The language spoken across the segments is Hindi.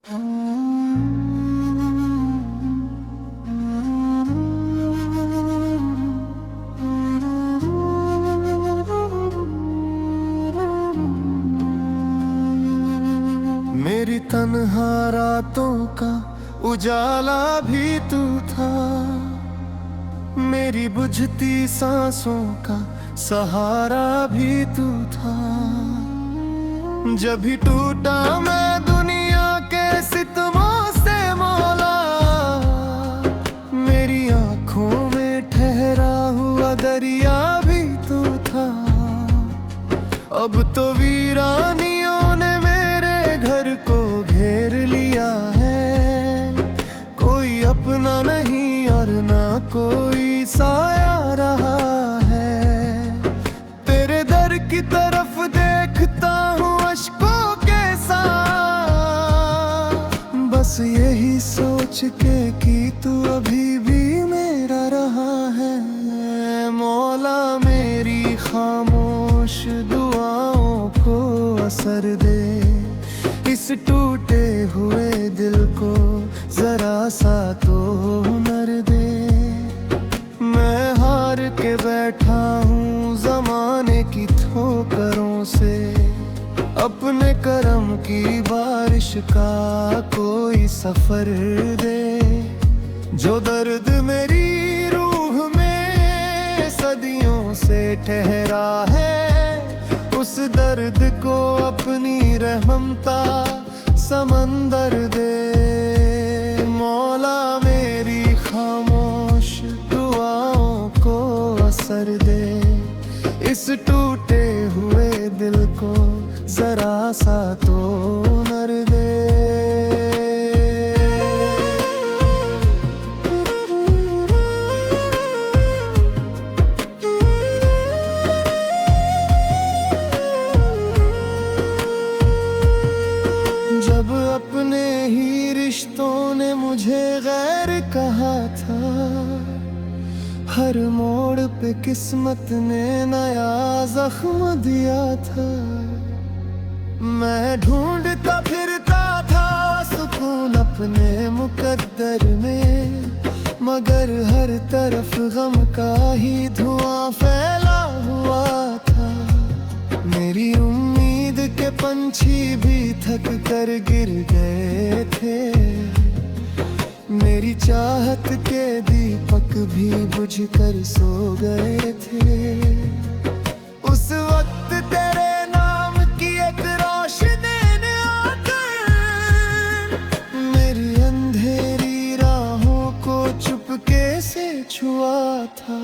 मेरी तन्हा रातों का उजाला भी तू था, मेरी बुझती सांसों का सहारा भी तू था। जब भी टूटा मैं दुनिया के सितमों से मौला, मेरी आंखों में ठहरा हुआ दरिया भी तू था। अब तो वीरानियों ने मेरे घर को घेर लिया है, कोई अपना नहीं और ना कोई साया रहा है। तेरे दर की तरफ देखता हूँ अश्कों के साथ, बस यही सोच के कि तू अभी भी मेरा रहा है। मौला मेरी खामोश दुआओं को असर दे, इस टूटे हुए दिल को जरा सा तो हुनर दे। मैं हार के बैठा हूँ ज़माने की ठोकरों से, अपने करम की बारिश का कोई सफर दे। जो दर्द मेरी रूह में सदियों से ठहरा है, उस दर्द को अपनी रहमता समंदर दे। मौला मेरी खामोश दुआओं को असर दे, इस टूटे हुए दिल को जरा सा तो नर दे। जब अपने ही रिश्तों ने मुझे गैर कहा था, हर मोड़ पे किस्मत ने नया जख्म दिया था। मैं ढूंढता फिरता था सुकून अपने मुकद्दर में, मगर हर तरफ गम का ही धुआं फैला हुआ था। मेरी उम्मीद के पंछी भी थक कर गिर गए थे, मेरी चाहत के दीपक भी बुझकर सो गए थे। उस वक्त तेरे नाम की एक रोशनी ने आकर मेरी अंधेरी राहों को चुपके से छुआ था।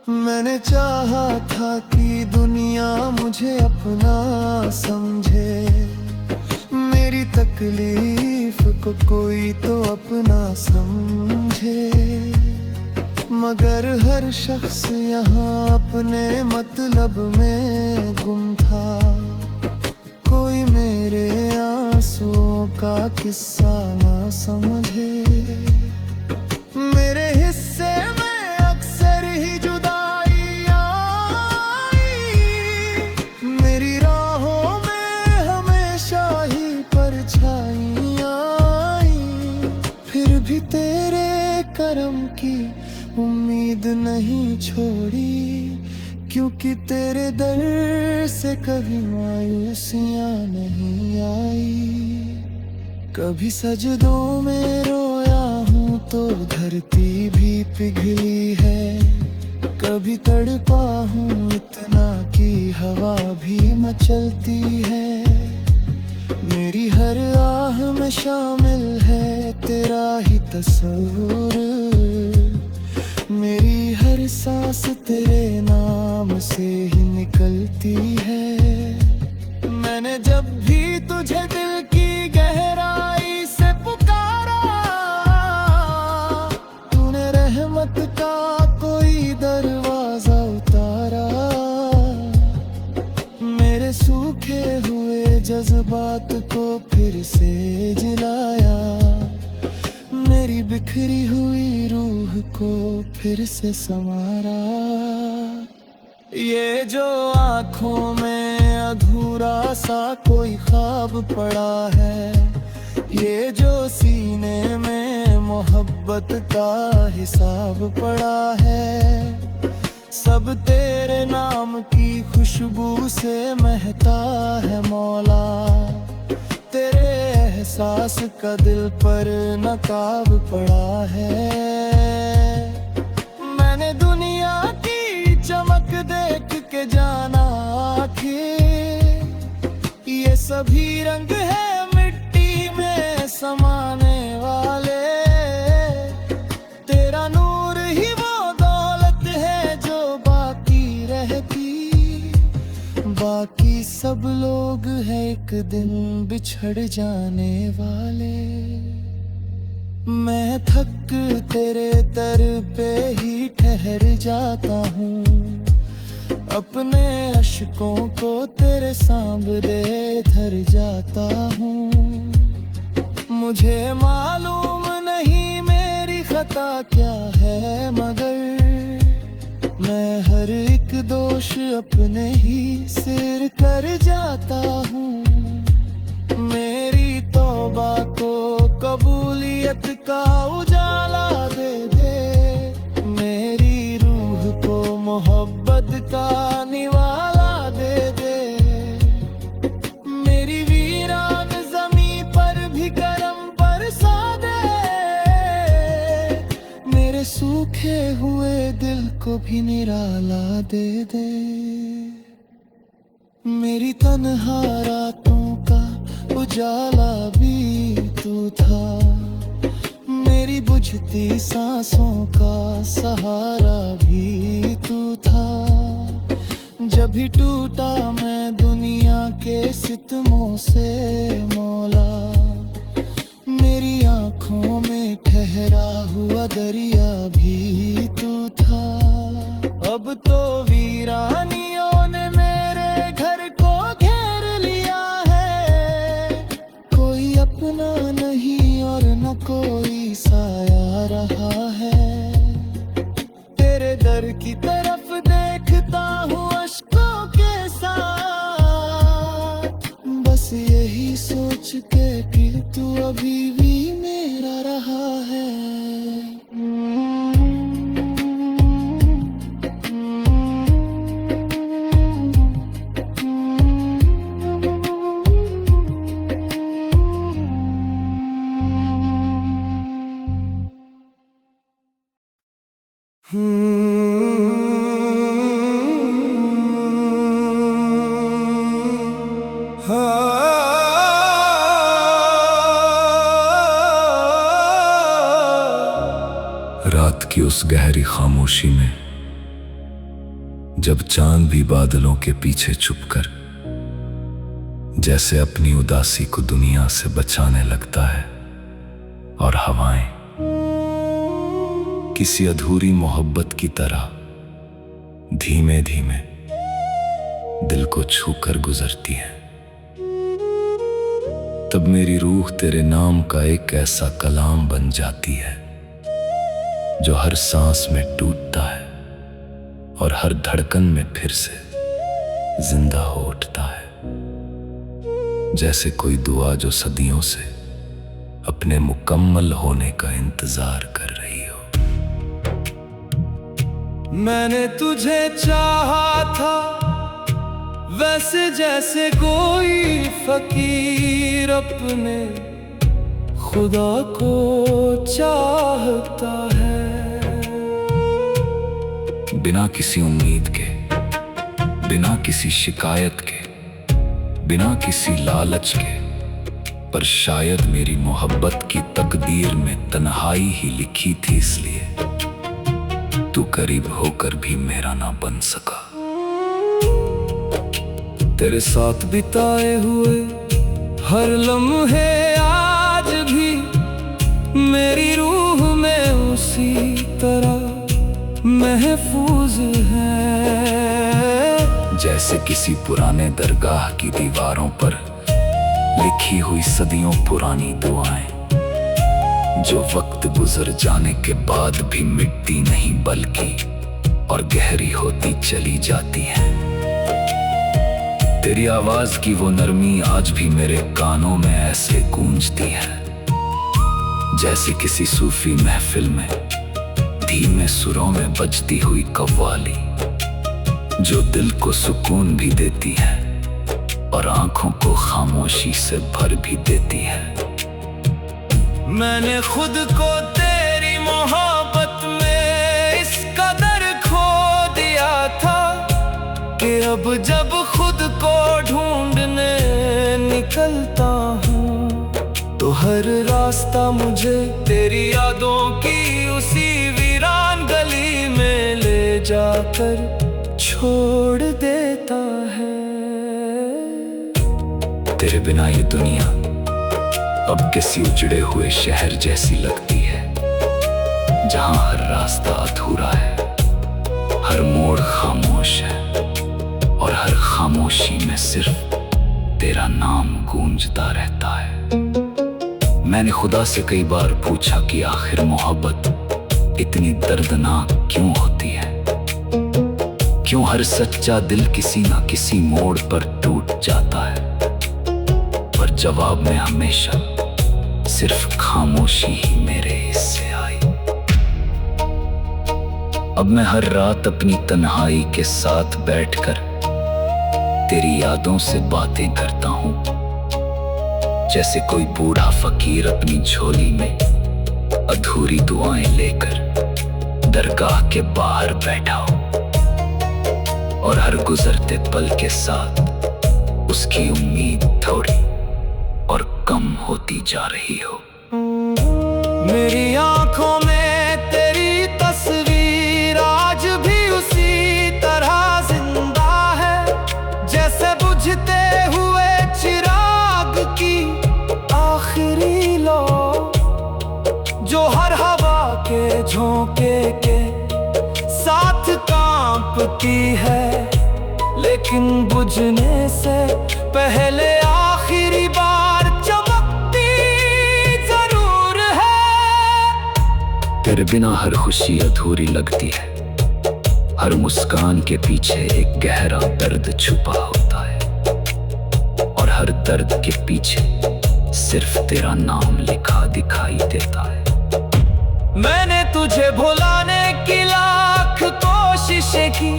मैंने चाहा था कि दुनिया मुझे अपना समझे, मेरी तकलीफ को कोई तो अपना समझे। मगर हर शख्स यहाँ अपने मतलब में गुम था, कोई मेरे आंसुओं का किस्सा ना समझे। मेरे हिस्से में अक्सर ही जुदाई आई, मेरी राहों में हमेशा ही परछाइयां आई। फिर भी तेरे करम की उम्मीद नहीं छोड़ी, क्योंकि तेरे दर से कभी मायूसियां नहीं आई। कभी सजदों में रोया हूँ तो धरती भी पिघली है, कभी तड़पा हूँ इतना कि हवा भी मचलती है। मेरी हर आह में शामिल है तेरा ही तस्वुर, मेरी हर सांस तेरे नाम से ही निकलती है। मैंने जब भी तुझे दिल की गहराई से पुकारा, तूने रहमत का कोई दरवाजा उतारा। मेरे सूखे हुए जज्बात को फिर से जिलाया, मेरी बिखरी हुई रूह को फिर से संवारा। ये जो आँखों में अधूरा सा कोई ख्वाब पड़ा है, ये जो सीने में मोहब्बत का हिसाब पड़ा है, सब तेरे नाम की खुशबू से महका है मौला। तेरे एहसास का दिल पर नकाब पड़ा है। मैंने दुनिया की चमक देख के जाना आखिर ये सभी रंग है मिट्टी में समाने वाले। तेरा नूर ही वो दौलत है जो बाकी रहती, बाकी सब लोग हैं एक दिन बिछड़ जाने वाले। मैं थक तेरे दर पे ही ठहर जाता हूँ, अपने अश्कों को तेरे सांवरे धर जाता हूँ। मुझे मालूम नहीं मेरी खता क्या है, मगर मैं हर एक दोष अपने ही सिर कर जाता हूँ। मेरी तौबा को कबूलियत का उजाला दे दे, मेरी रूह को मोहब्बत का निवाला दे दे। मेरी वीरान ज़मीं पर भी करम बरसा दे, मेरे सूखे हुए दिल को भी निराला दे दे। मेरी तन्हा रातों का उजाला भी तू था, मेरी बुझती सांसों का सहारा भी तू था। जब भी टूटा मैं दुनिया के सितमों से मौला, मेरी आँखों में ठहरा हुआ दरिया भी तू था। अब तो वीरानियों ने मेरे घर को घेर लिया है, कोई अपना नहीं और न कोई साया रहा है। तेरे दर की तरफ देखता हूँ अश्कों के साथ, बस यही सोच के कि तू अभी भी मेरा रहा है। रात की उस गहरी खामोशी में, जब चांद भी बादलों के पीछे छुपकर जैसे अपनी उदासी को दुनिया से बचाने लगता है, और हवाएं किसी अधूरी मोहब्बत की तरह धीमे धीमे दिल को छूकर गुजरती हैं, तब मेरी रूह तेरे नाम का एक ऐसा कलाम बन जाती है जो हर सांस में टूटता है और हर धड़कन में फिर से जिंदा हो उठता है। जैसे कोई दुआ जो सदियों से अपने मुकम्मल होने का इंतजार कर रही हो। मैंने तुझे चाहा था वैसे जैसे कोई फकीर अपने खुदा को चाहता है। बिना किसी उम्मीद के, बिना किसी शिकायत के, बिना किसी लालच के, पर शायद मेरी मोहब्बत की तकदीर में तन्हाई ही लिखी थी, इसलिए तू करीब होकर भी मेरा ना बन सका। तेरे साथ बिताए हुए हर लम्हे आज भी मेरी रूह में उसी तरह महफूज है। जैसे किसी पुराने दरगाह की दीवारों पर लिखी हुई सदियों पुरानी दुआएं, जो वक्त गुजर जाने के बाद भी मिटती नहीं बल्कि और गहरी होती चली जाती हैं। तेरी आवाज की वो नरमी आज भी मेरे कानों में ऐसे गूंजती है, जैसे किसी सूफी महफिल में धीमे सुरों में बजती हुई कव्वाली, जो दिल को सुकून भी देती है और आंखों को खामोशी से भर भी देती है। मैंने खुद को तेरी मोहब्बत में इस कदर खो दिया था कि अब जब खुद को ढूंढने निकलता हूँ तो हर रास्ता मुझे तेरी यादों की उसी वीरान गली में ले जाकर छोड़ देता है। तेरे बिना ये दुनिया अब किसी उजड़े हुए शहर जैसी लगती है, जहां हर रास्ता अधूरा है, हर मोड़ खामोश है और हर खामोशी में सिर्फ तेरा नाम गूंजता रहता है। मैंने खुदा से कई बार पूछा कि आखिर मोहब्बत इतनी दर्दनाक क्यों होती है, क्यों हर सच्चा दिल किसी ना किसी मोड़ पर टूट जाता है, पर जवाब में हमेशा सिर्फ खामोशी ही मेरे हिस्से आई। अब मैं हर रात अपनी तन्हाई के साथ बैठकर तेरी यादों से बातें करता हूँ, जैसे कोई बूढ़ा फकीर अपनी झोली में अधूरी दुआएं लेकर दरगाह के बाहर बैठा हो और हर गुजरते पल के साथ उसकी उम्मीद थोड़ी और कम होती जा रही हो। मेरी आंखों में तेरी तस्वीर आज भी उसी तरह जिंदा है, जैसे बुझते हुए चिराग की आखिरी लौ, जो हर हवा के झोंके के साथ कांपती है, लेकिन बुझने से पहले आखिरी बार चमकती जरूर है। तेरे बिना हर खुशी अधूरी लगती है, हर मुस्कान के पीछे एक गहरा दर्द छुपा होता है और हर दर्द के पीछे सिर्फ तेरा नाम लिखा दिखाई देता है। मैंने तुझे भुलाने की लाख कोशिशें की,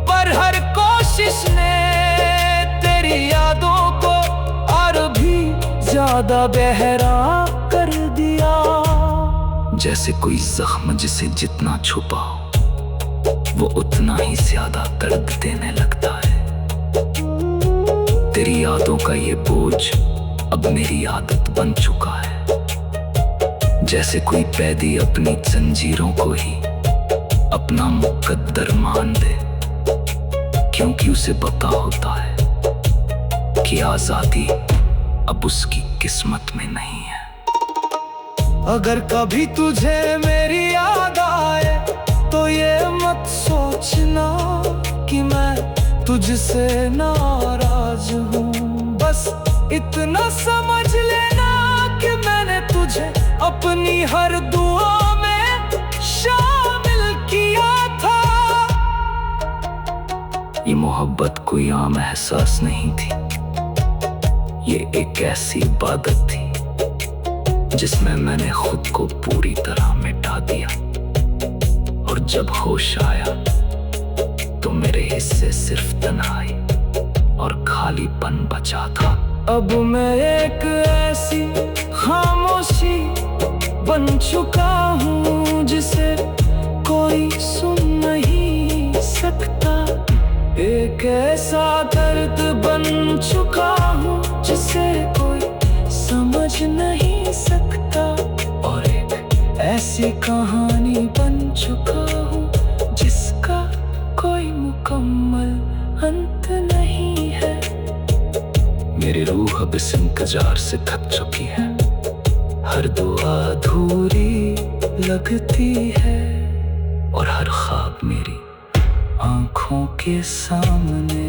पर हर कोशिश ने तेरी यादों को और भी ज्यादा गहरा कर दिया। जैसे कोई जख्म जिसे जितना छुपा हो वो उतना ही ज्यादा दर्द देने लगता है। तेरी यादों का ये बोझ अब मेरी आदत बन चुका है, जैसे कोई कैदी अपनी जंजीरों को ही अपना मुकद्दर मान दे, क्योंकि उसे पता होता है कि आजादी अब उसकी किस्मत में नहीं है। अगर कभी तुझे मेरी याद आए तो ये मत सोचना कि मैं तुझसे नाराज हूँ, बस इतना समझ लेना कि मैंने तुझे अपनी हर दुआ में शामिल किया था। ये मोहब्बत कोई आम एहसास नहीं थी, ये एक ऐसी इबादत थी जिसमें मैंने खुद को पूरी तरह मिटा दिया, और जब होश आया तो मेरे हिस्से सिर्फ तन्हाई और खालीपन बचा था। अब मैं एक ऐसी खामोशी बन चुका हूँ जिसे कोई सुन नहीं सकता, एक ऐसा दर्द बन चुका हूँ जिसे कोई समझ नहीं सकता, और एक ऐसी कहानी बन चुका हूँ जिसका कोई मुकम्मल अंत नहीं है। मेरी रूह अब इस इंतजार से थक चुकी है, हर दुआ अधूरी लगती है और हर ख्वाब मेरी आंखों के सामने